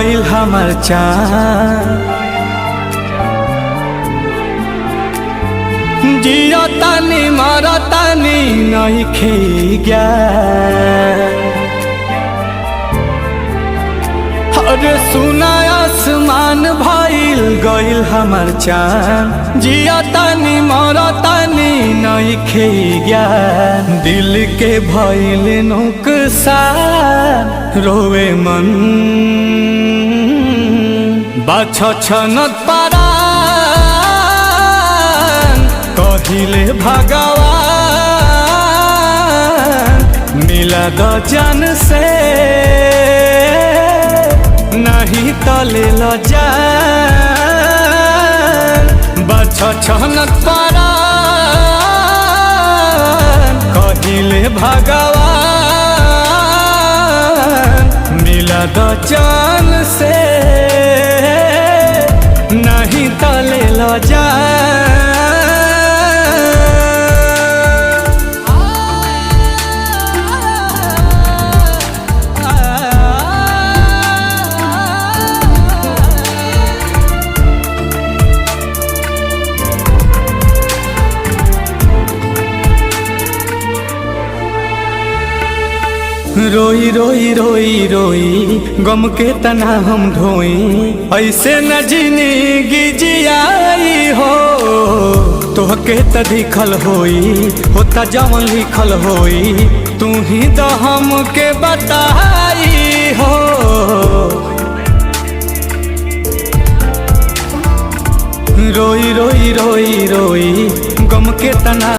गइल हमर चाँद। जियो तानी मरो तानी नइखे ज्ञान। अरे सुना आसमान भइल गइल हमर चाँद। जियो तानी मरो तानी नइखे ज्ञान। दिल के भइल नुकसान रोवे मन बाछ छनत परान। कहिले भगवान मिला द जान से नहीं तले ल जान। बाछ छनत परान कहिले भगवान मिला द जान से नहीं तले ल जान। रोई रोई रोई रोई गम के तना हम ढोई। ऐसे न जिंदगी जियाई हो तोहके त दिखल होई होता जवन लिखल होई। तू ही तो हमके बताई हो। रोई रोई रोई रोई गम के तना